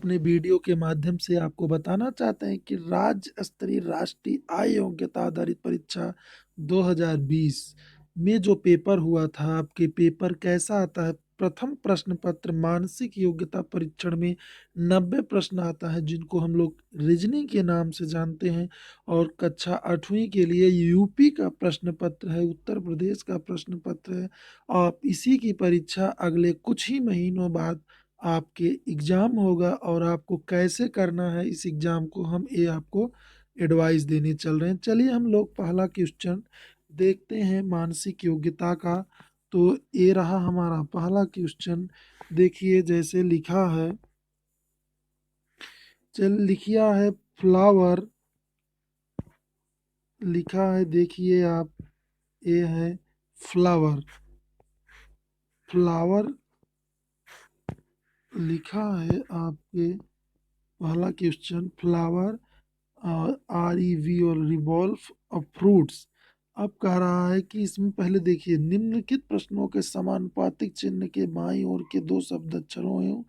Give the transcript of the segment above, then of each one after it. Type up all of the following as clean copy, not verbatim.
अपने वीडियो के माध्यम से आपको बताना चाहते हैं कि राज्य स्तरीय राष्ट्रीय आय योग्यता आधारित परीक्षा 2020 में जो पेपर हुआ था, आपके पेपर कैसा आता है। प्रथम प्रश्न पत्र मानसिक योग्यता परीक्षण में 90 प्रश्न आता है, जिनको हम लोग रीजनिंग के नाम से जानते हैं। और कक्षा 8वीं के लिए यूपी का प्रश्न पत्र है, उत्तर प्रदेश का प्रश्न पत्र है। आप इसी की परीक्षा अगले कुछ ही महीनों बाद आपके एग्ज़ाम होगा, और आपको कैसे करना है इस एग्ज़ाम को, हम ये आपको एडवाइस देने चल रहे हैं। चलिए हम लोग पहला क्वेश्चन देखते हैं मानसिक योग्यता का। तो ये रहा हमारा पहला क्वेश्चन। देखिए जैसे लिखा है, लिखा है फ्लावर, लिखा है, देखिए आप, ये है फ्लावर। फ्लावर लिखा है आपके पहला क्वेश्चन, फ्लावर REV और रिवॉल्व ऑफ फ्रूट्स। अब कह रहा है कि इसमें पहले देखिए, निम्नलिखित प्रश्नों के समानुपातिक चिन्ह के बाईं ओर के दो शब्द अक्षरों एवं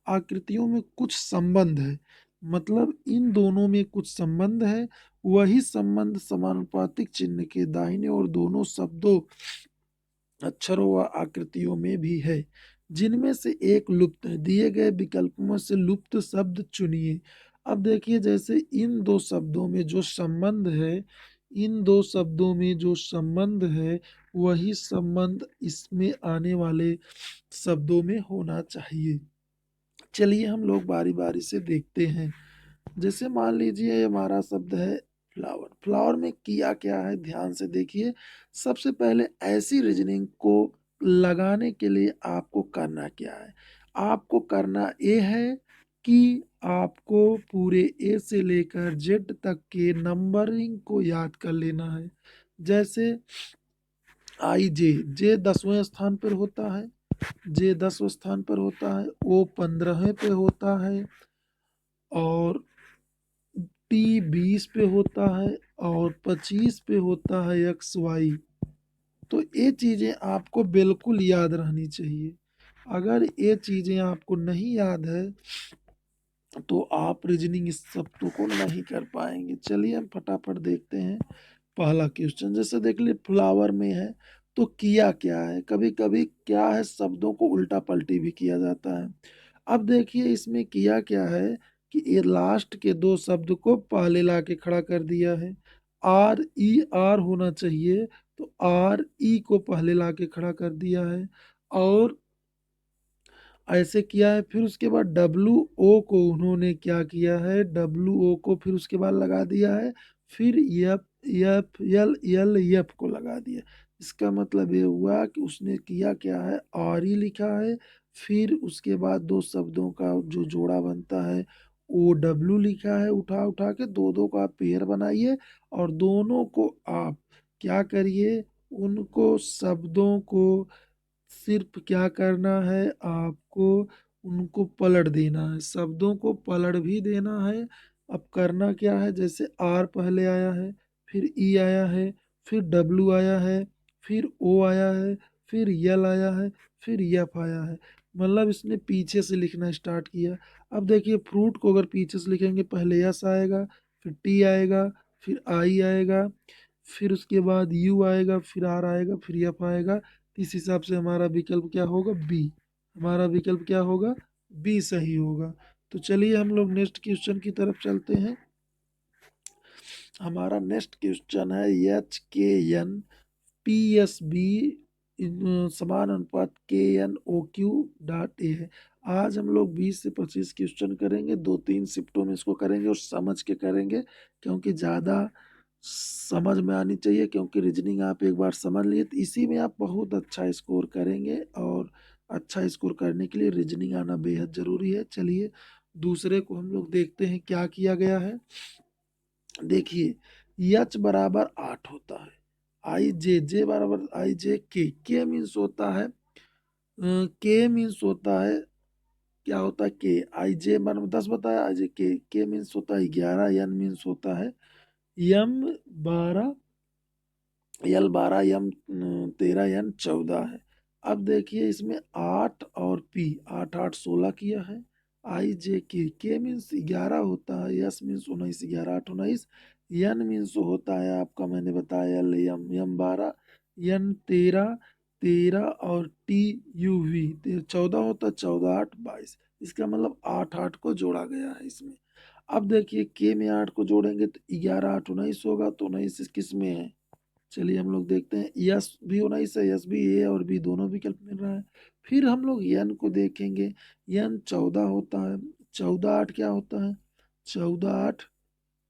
आकृतियों में कुछ संबंध है। मतलब इन दोनों में कुछ संबंध है, वही संबंध समानुपातिक चिन्ह के दाहिने और दोनों शब्दों, अक्षरों व आकृतियों में भी है। जिनमें से एक लुप्त है, दिए गए विकल्पों से लुप्त शब्द चुनिए। अब देखिए जैसे इन दो शब्दों में जो संबंध है, इन दो शब्दों में जो संबंध है, वही संबंध इसमें आने वाले शब्दों में होना चाहिए। चलिए हम लोग बारी बारी से देखते हैं। जैसे मान लीजिए ये हमारा शब्द है फ्लावर। फ्लावर में किया क्या है, ध्यान से देखिए। सबसे पहले ऐसी रीजनिंग को लगाने के लिए आपको करना क्या है, आपको करना ये है कि आपको पूरे ए से लेकर जेड तक के नंबरिंग को याद कर लेना है। जैसे जे जे 10वें स्थान पर होता है, जे 10वें स्थान पर होता है, ओ 15वें पे होता है, और टी 20 पे होता है, और 25 पे होता है XY। तो ये चीज़ें आपको बिल्कुल याद रहनी चाहिए। अगर ये चीज़ें आपको नहीं याद है तो आप रीजनिंग इस शब्दों को नहीं कर पाएंगे। चलिए हम फटाफट देखते हैं पहला क्वेश्चन। जैसे देख लिए फ्लावर में है, तो किया क्या है, कभी कभी क्या है शब्दों को उल्टा पलटी भी किया जाता है। अब देखिए इसमें किया क्या है कि ये लास्ट के दो शब्द को पहले ला के खड़ा कर दिया है। RER होना चाहिए, तो RE को पहले ला के खड़ा कर दिया है, और ऐसे किया है। फिर उसके बाद WO को उन्होंने क्या किया है, WO को फिर उसके बाद लगा दिया है। फिर F को लगा दिया। इसका मतलब ये हुआ कि उसने किया क्या है, RE लिखा है, फिर उसके बाद दो शब्दों का जो जोड़ा बनता है OW लिखा है। उठा उठा के दो दो का पेयर बनाइए, और दोनों को आप क्या करिए, उनको शब्दों को सिर्फ क्या करना है आपको, उनको पलट देना है, शब्दों को पलट भी देना है। अब करना क्या है, जैसे R पहले आया है, फिर E आया है, फिर W आया है, फिर O आया है, फिर L आया है, फिर F आया है। मतलब इसने पीछे से लिखना स्टार्ट किया। अब देखिए फ्रूट को अगर पीछे से लिखेंगे, पहले S आएगा, फिर T आएगा, फिर I आएगा, फिर उसके बाद U आएगा, फिर R आएगा, फिर F आएगा। इस हिसाब से हमारा विकल्प क्या होगा, बी। हमारा विकल्प क्या होगा, बी सही होगा। तो चलिए हम लोग नेक्स्ट क्वेश्चन की तरफ चलते हैं। हमारा नेक्स्ट क्वेश्चन है HKN PSB समान अनुपात KNOQ.A है। आज हम लोग 20 से 25 क्वेश्चन करेंगे, 2-3 शिफ्टों में इसको करेंगे, और समझ के करेंगे, क्योंकि ज़्यादा समझ में आनी चाहिए। क्योंकि रीजनिंग आप एक बार समझ लिए तो इसी में आप बहुत अच्छा स्कोर करेंगे, और अच्छा स्कोर करने के लिए रीजनिंग आना बेहद ज़रूरी है। चलिए दूसरे को हम लोग देखते हैं क्या किया गया है। देखिए H बराबर 8 होता है, जे बराबर के मीन्स होता है, के मीन्स होता है, क्या होता है के। जे मान 10 बताया, के मीन्स होता है 11, एन मीन्स होता है यम 12, L 12, यम 13, एन 14 है। अब देखिए इसमें 8 और P, 8 8 16 किया है, आई जे के मीन्स 11 होता है, यस मीन्स 19, 11 8 19, एन मीन्स होता है आपका, मैंने बताया एल एम 12, एन 13, 13 और टी यू वी 14 होता है, 14 8 22। इसका मतलब 8 8 को जोड़ा गया है इसमें। अब देखिए के में 8 को जोड़ेंगे तो 11 8 19 होगा, तो 19 किस में है? चलिए हम लोग देखते हैं, यस भी 19 है, यस भी ए और बी दोनों विकल्प मिल रहा है। फिर हम लोग एन को देखेंगे, एन 14 होता है, 14 8 क्या होता है? 14 8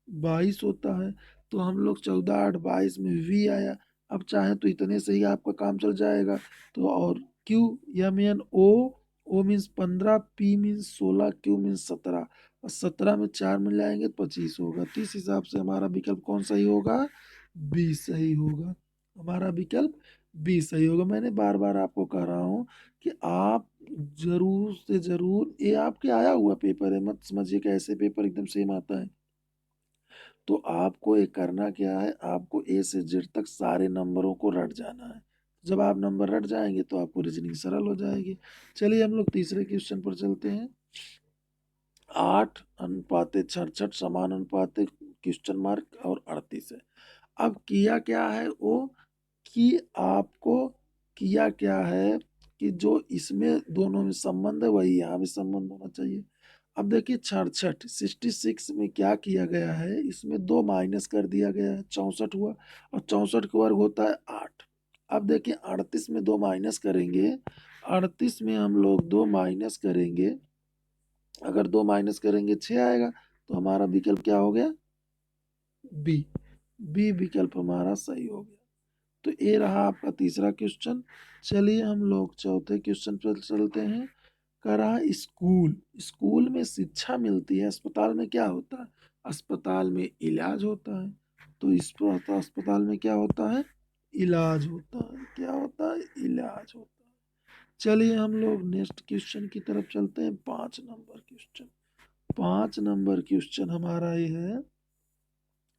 22 होता है। तो हम लोग 14 8 22 में वी आया। अब चाहे तो इतने से ही आपका काम चल जाएगा। तो और Q, M N O, O means 15, P means 16, Q means 17, और 17 में 4 मिलाएंगे तो 25 होगा। तो इस हिसाब से हमारा विकल्प कौन सही होगा? बी सही होगा। हमारा विकल्प बी सही होगा। मैंने बार बार आपको कह रहा हूँ कि आप जरूर से जरूर, ये आपके आया हुआ पेपर है, मत समझिए कि ऐसे पेपर एकदम सेम आता है। तो आपको ये करना क्या है, आपको ए से जेड तक सारे नंबरों को रट जाना है। जब आप नंबर रट जाएंगे तो आपको रीजनिंग सरल हो जाएगी। चलिए हम लोग तीसरे क्वेश्चन पर चलते हैं। 8 अनुपाते 66 समान अनुपाते क्वेश्चन मार्क और 38 है। अब किया क्या है वो, कि आपको किया क्या है कि जो इसमें दोनों में संबंध है वही यहाँ भी संबंध होना चाहिए। अब देखिए 66 66 में क्या किया गया है, इसमें 2 माइनस कर दिया गया है, 64 हुआ, और 64 का वर्ग होता है 8। अब देखिए 38 में 2 माइनस करेंगे, 38 में हम लोग 2 माइनस करेंगे, अगर 2 माइनस करेंगे 6 आएगा। तो हमारा विकल्प क्या हो गया? बी। बी विकल्प हमारा सही हो गया। तो ये रहा आपका तीसरा क्वेश्चन। चलिए हम लोग चौथे क्वेश्चन पर चलते हैं। कह रहा है स्कूल, स्कूल में शिक्षा मिलती है, अस्पताल में क्या होता है? अस्पताल में इलाज होता है। तो इस पर अस्पताल में क्या होता है? इलाज होता है। क्या होता है? इलाज होता है। चलिए हम लोग नेक्स्ट क्वेश्चन की तरफ चलते हैं। 5 नंबर क्वेश्चन। 5 नंबर क्वेश्चन हमारा ये है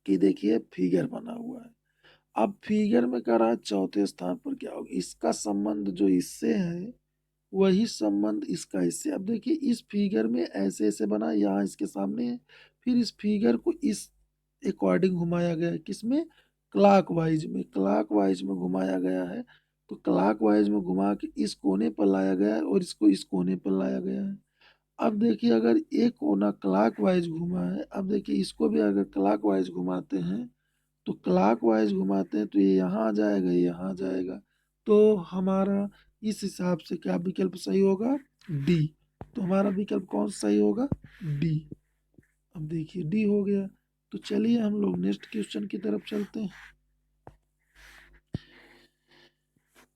कि देखिए फिगर बना हुआ है। अब फिगर में कह रहा है चौथे स्थान पर क्या होगा, इसका संबंध जो इससे है वही संबंध इसका इससे। अब देखिए इस फिगर में ऐसे ऐसे बना, यहाँ इसके सामने है, फिर इस फिगर को इस अकॉर्डिंग घुमाया गया है, किसमें? क्लॉकवाइज में। क्लॉकवाइज में घुमाया गया है। तो क्लॉकवाइज में घुमा के इस कोने पर लाया गया है और इसको इस कोने पर लाया गया है। अब देखिए अगर एक कोना क्लॉकवाइज घुमा है, अब देखिए इसको भी अगर क्लॉकवाइज घुमाते हैं, तो क्लॉकवाइज घुमाते हैं तो ये यहाँ आ जाएगा, ये यहाँ आ जाएगा। तो हमारा इस हिसाब से क्या विकल्प सही होगा? डी। तो हमारा विकल्प कौन सा सही होगा? डी। अब देखिए डी हो गया। तो चलिए हम लोग नेक्स्ट क्वेश्चन की तरफ चलते हैं।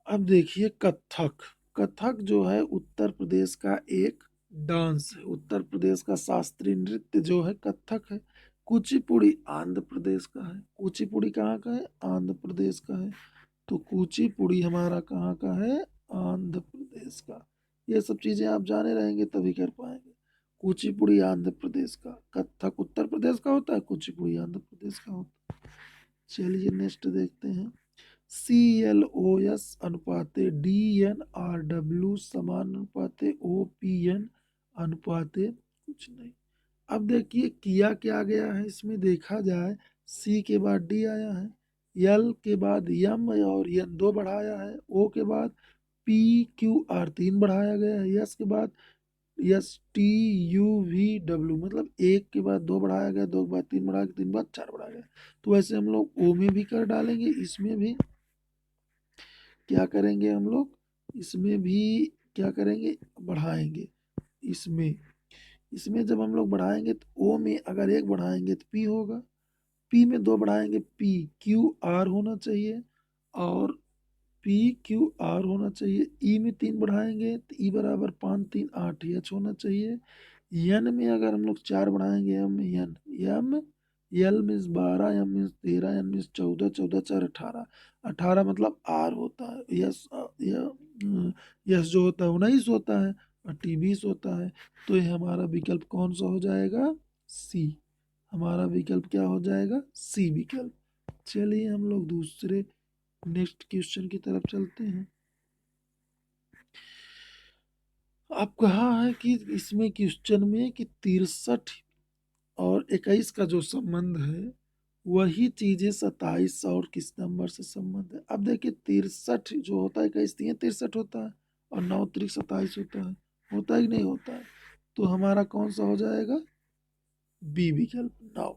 अब देखिए कथक। कथक जो है उत्तर प्रदेश का एक डांस है, उत्तर प्रदेश का शास्त्रीय नृत्य जो है कथक है। कुचिपुड़ी आंध्र प्रदेश का है। कुचिपुड़ी कहाँ का है? आंध्र प्रदेश का है। तो कुचिपुड़ी हमारा कहाँ का है? आंध्र प्रदेश का। ये सब चीजें आप जाने रहेंगे तभी कर पाएंगे। कुचिपुड़ी आंध्र प्रदेश का, कथक उत्तर प्रदेश का होता है, कुचिपुड़ी आंध्र प्रदेश का होता है। चलिए नेक्स्ट देखते हैं। CLOS अनुपाते DNRW समान अनुपाते OPN अनुपाते कुछ नहीं। अब देखिए किया क्या गया है, इसमें देखा जाए, सी के बाद डी आया है, एल के बाद यम और एन 2 बढ़ाया है, ओ के बाद PQR 3 बढ़ाया गया है, यस के बाद STUVW, मतलब एक के बाद 2 बढ़ाया गया, 2 के बाद 3 बढ़ाया गया, 3 के बाद 4 बढ़ाया गया। तो वैसे हम लोग ओ में भी कर डालेंगे, इसमें भी क्या करेंगे हम लोग, इसमें भी क्या करेंगे, बढ़ाएंगे। इसमें इसमें जब हम लोग बढ़ाएंगे तो ओ में अगर 1 बढ़ाएंगे तो पी होगा, पी में 2 बढ़ाएंगे PQR होना चाहिए, और PQR होना चाहिए। ई में 3 बढ़ाएंगे तो ई बराबर 5 3 8 एच होना चाहिए। एन में अगर हम लोग 4 बढ़ाएंगे, एम में N, M L means 12, M means 13, N means 14, 14 4 18, 18 मतलब आर होता है, यस यस जो होता है 19 होता है, और टी 20 होता है। तो ये हमारा विकल्प कौन सा हो जाएगा? सी। हमारा विकल्प क्या हो जाएगा? सी विकल्प। चलिए हम लोग दूसरे नेक्स्ट क्वेश्चन की तरफ चलते हैं। अब कहा है कि इसमें क्वेश्चन में कि 63 और 21 का जो संबंध है वही चीजें 27 और किस नंबर से संबंध है। अब देखिए 63 जो होता है 21 63 होता है और 9 त्रिक 27 होता है कि नहीं होता है। तो हमारा कौन सा हो जाएगा, बी विकल्प 9।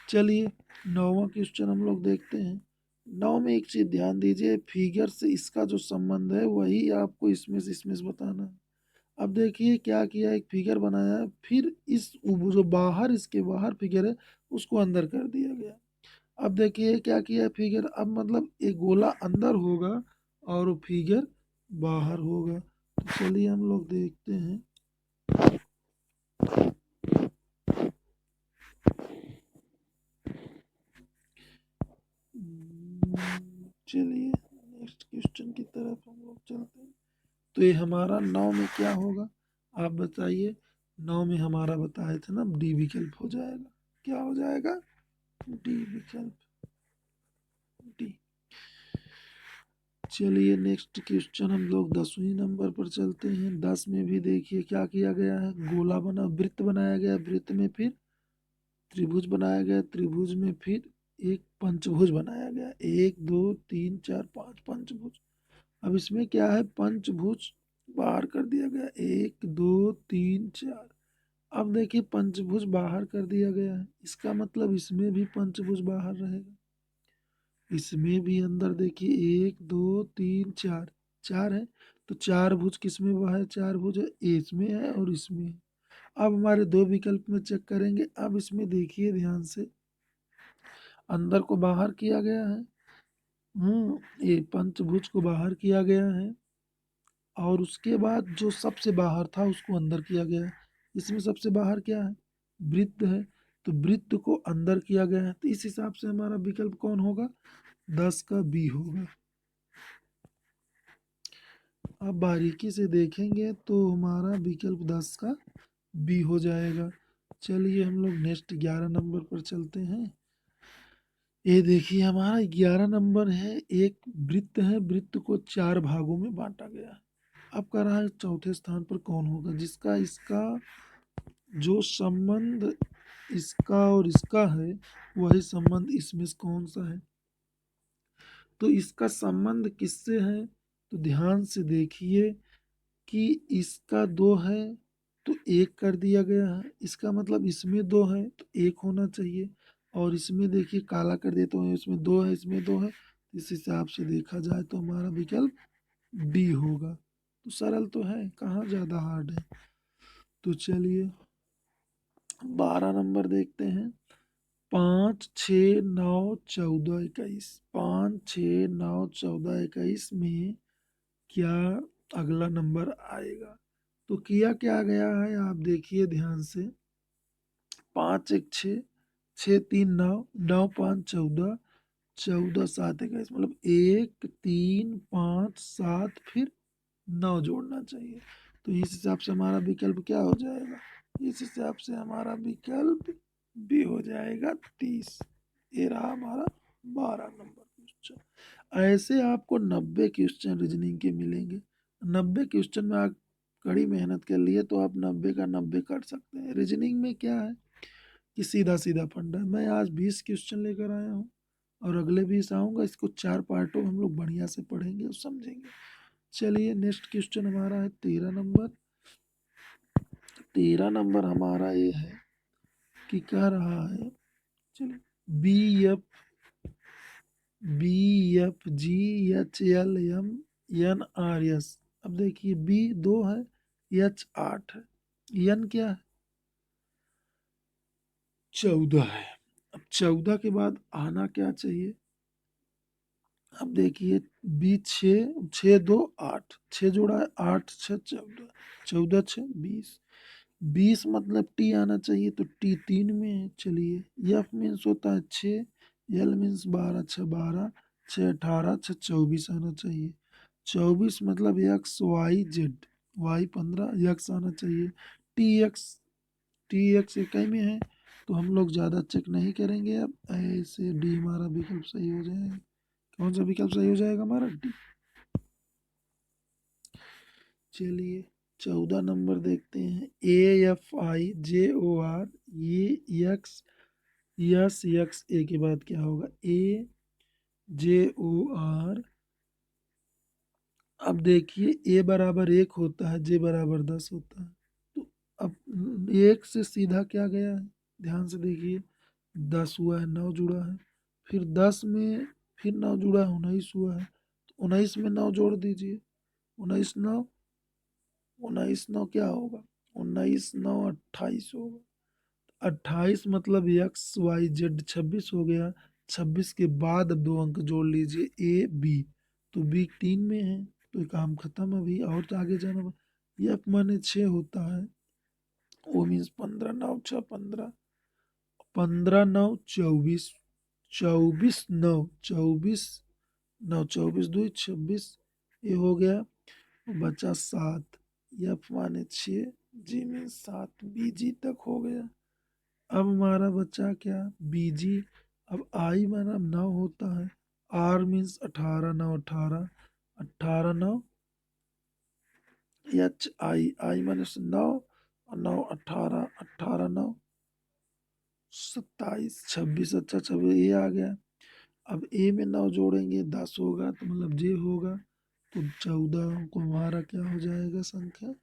चलिए 9वां क्वेश्चन हम लोग देखते हैं। 9 में एक चीज ध्यान दीजिए, फिगर से इसका जो संबंध है वही आपको इसमें से बताना है। अब देखिए क्या किया, एक फिगर बनाया है, फिर इस जो बाहर इसके बाहर फिगर है उसको अंदर कर दिया गया। अब देखिए क्या किया है फिगर, अब मतलब एक गोला अंदर होगा और वो फिगर बाहर होगा। तो चलिए हम लोग देखते हैं। चलिए नेक्स्ट क्वेश्चन की तरफ हम लोग चलते हैं। तो ये हमारा 9 में क्या होगा, आप बताइए। 9 में हमारा बताए थे ना, डी विकल्प हो जाएगा। क्या हो जाएगा, डी विकल्प, डी। चलिए नेक्स्ट क्वेश्चन हम लोग 10वीं नंबर पर चलते हैं। 10 में भी देखिए क्या किया गया है, गोला बना वृत्त बनाया गया, वृत्त में फिर त्रिभुज बनाया गया, त्रिभुज में फिर एक पंचभुज बनाया गया, 1 2 3 4 5 पंचभुज। अब इसमें क्या है, पंचभुज बाहर कर दिया गया, 1 2 3 4। अब देखिए पंचभुज बाहर कर दिया गया है, इसका मतलब इसमें भी पंचभुज बाहर रहेगा। इसमें भी अंदर देखिए 1 2 3 4, चार है। तो चार भुज किस में हुआ है, चार भुज इसमें है और इसमें है। अब हमारे दो विकल्प में चेक करेंगे। अब इसमें देखिए ध्यान से, अंदर को बाहर किया गया है, ये पंचभुज को बाहर किया गया है और उसके बाद जो सबसे बाहर था उसको अंदर किया गया है। इसमें सबसे बाहर क्या है, वृत्त है, तो वृत्त को अंदर किया गया है। तो इस हिसाब से हमारा विकल्प कौन होगा, 10 का बी होगा। अब बारीकी से देखेंगे तो हमारा विकल्प 10 का बी हो जाएगा। चलिए हम लोग नेक्स्ट 11 नंबर पर चलते हैं। ये देखिए हमारा 11 नंबर है, एक वृत्त है, वृत्त को चार भागों में बांटा गया है। अब कह रहा है चौथे स्थान पर कौन होगा जिसका इसका जो संबंध इसका और इसका है वही संबंध इसमें से कौन सा है। तो इसका संबंध किससे है, तो ध्यान से देखिए कि इसका दो है तो एक कर दिया गया है, इसका मतलब इसमें दो है तो एक होना चाहिए। और इसमें देखिए काला कर देता हूँ, इसमें दो है इसमें दो है, इस हिसाब से देखा जाए तो हमारा विकल्प डी होगा। तो सरल तो है, कहाँ ज़्यादा हार्ड है। तो चलिए 12 नंबर देखते हैं। 5 6 9 14 21, 5 6 9 14 21 में क्या अगला नंबर आएगा। तो किया क्या गया है, आप देखिए ध्यान से। 5 1 6, 6 3 9, 9 5 14, 14 7 21, मतलब 1 3 5 7 फिर 9 जोड़ना चाहिए। तो इस हिसाब से हमारा विकल्प क्या हो जाएगा, इस हिसाब से हमारा विकल्प बी हो जाएगा 30। ये रहा हमारा 12 नंबर क्वेश्चन। ऐसे आपको 90 क्वेश्चन रीजनिंग के मिलेंगे। 90 क्वेश्चन में आप कड़ी मेहनत कर लिए तो आप 90 का 90 कर सकते हैं। रीजनिंग में क्या है कि सीधा सीधा फंडा है। मैं आज 20 क्वेश्चन लेकर आया हूँ और अगले 20 आऊँगा, इसको चार पार्टों में हम लोग बढ़िया से पढ़ेंगे और समझेंगे। चलिए नेक्स्ट क्वेश्चन हमारा है 13 नंबर। 13 नंबर हमारा ये है कि कह रहा है, चलिए B F G H L M N R S. अब देखिए बी 2 है, एच 8 है, एन क्या है 14 है। अब 14 के बाद आना क्या चाहिए, अब देखिए बी 6 6 2 8, 6 जोड़ा है 8 6 14, 14 6 20, 20 मतलब टी आना चाहिए तो टी 3 में है। चलिए एफ मीन्स होता है 6, एल मीन्स 12 6 12, 6 18 6 24 आना चाहिए। 24 मतलब X Y Z, Y 15, X आना चाहिए। टी एक्स, टी एक्स इकाई में है तो हम लोग ज़्यादा चेक नहीं करेंगे। अब ऐसे डी हमारा विकल्प सही हो जाएगा। कौन सा विकल्प सही हो जाएगा हमारा, डी। चलिए 14 नंबर देखते हैं, AFIJOR, ये यस ए के बाद क्या होगा, AJOR। अब देखिए ए बराबर 1 होता है, जे बराबर 10 होता है। तो अब 1 से सीधा क्या गया है, ध्यान से देखिए, 10 हुआ है, 9 जुड़ा है, फिर 10 में फिर 9 जुड़ा है, 19 हुआ है। तो 19 में 9 जोड़ दीजिए, 19 9, 19 9 क्या होगा, 19 9 28 होगा। 28 मतलब XYZ 26 हो गया। 26 के बाद अब 2 अंक जोड़ लीजिए, AB। तो B 3 में है, तो ये काम खत्म। अभी और तो आगे जाना, F माने 6 होता है, वो मीन्स 15 9 6 15, 15 9 24, 24 9 24 9, 24 2 26, ये हो गया, बचा 7। F माने 6, G मीन्स 7, BG तक हो गया। अब हमारा बचा क्या, BG। अब आई माना 9 होता है, R मीन्स 18 9 18, 18 9, आई माने 9, और 9 18, 18 9 27, 26, अच्छा 26 ये आ गया। अब ए में 9 जोड़ेंगे 10 होगा, तो मतलब जे होगा। तो 14 को हमारा क्या हो जाएगा, संख्या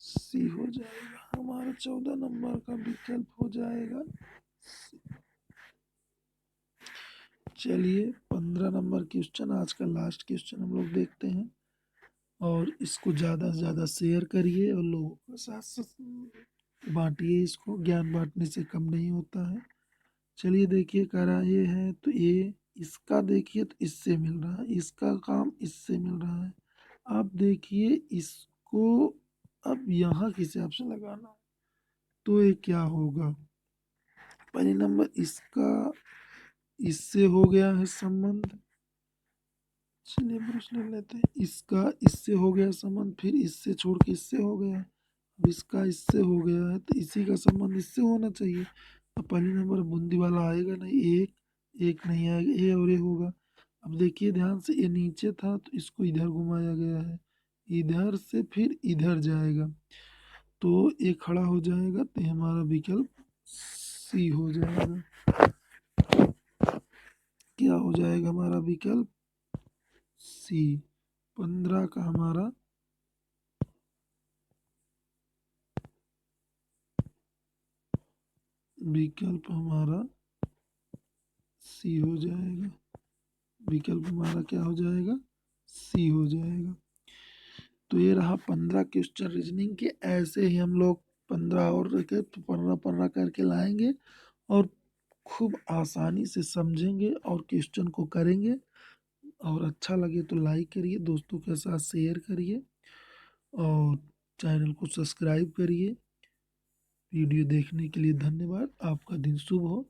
सी हो जाएगा, हमारा 14 नंबर का विकल्प हो जाएगा C। चलिए 15 नंबर क्वेश्चन, आज का लास्ट क्वेश्चन हम लोग देखते हैं, और इसको ज़्यादा से ज़्यादा शेयर करिए और लोगों के साथ साथ बांटिए, इसको ज्ञान बांटने से कम नहीं होता है। चलिए देखिए, करा ये है, तो ये इसका देखिए तो इससे मिल रहा है, इसका काम इससे मिल रहा है। आप देखिए इसको, अब यहाँ किस हिसाब से लगाना है, तो ये क्या होगा, पहले नंबर इसका इससे हो गया है संबंध। चलिए ब्रश ले लेते हैं, इसका इससे हो गया संबंध, फिर इससे छोड़ के इससे हो गया, अब इसका इससे हो गया है, तो इसी का संबंध इससे होना चाहिए। अब पहले नंबर बूंदी वाला आएगा नहीं, एक एक नहीं आएगा, ए और ए होगा। अब देखिए ध्यान से, ये नीचे था तो इसको इधर घुमाया गया है, इधर से फिर इधर जाएगा, तो ये खड़ा हो जाएगा, तो ये हमारा विकल्प सी हो जाएगा। क्या हो जाएगा हमारा विकल्प सी, 15 का हमारा विकल्प हमारा सी हो जाएगा, विकल्प हमारा क्या हो जाएगा, सी हो जाएगा। तो ये रहा 15 क्वेश्चन रीजनिंग के। ऐसे ही हम लोग 15 और रखे तो 15 15 करके लाएंगे, और खूब आसानी से समझेंगे और क्वेश्चन को करेंगे। और अच्छा लगे तो लाइक करिए, दोस्तों के साथ शेयर करिए, और चैनल को सब्सक्राइब करिए। वीडियो देखने के लिए धन्यवाद, आपका दिन शुभ हो।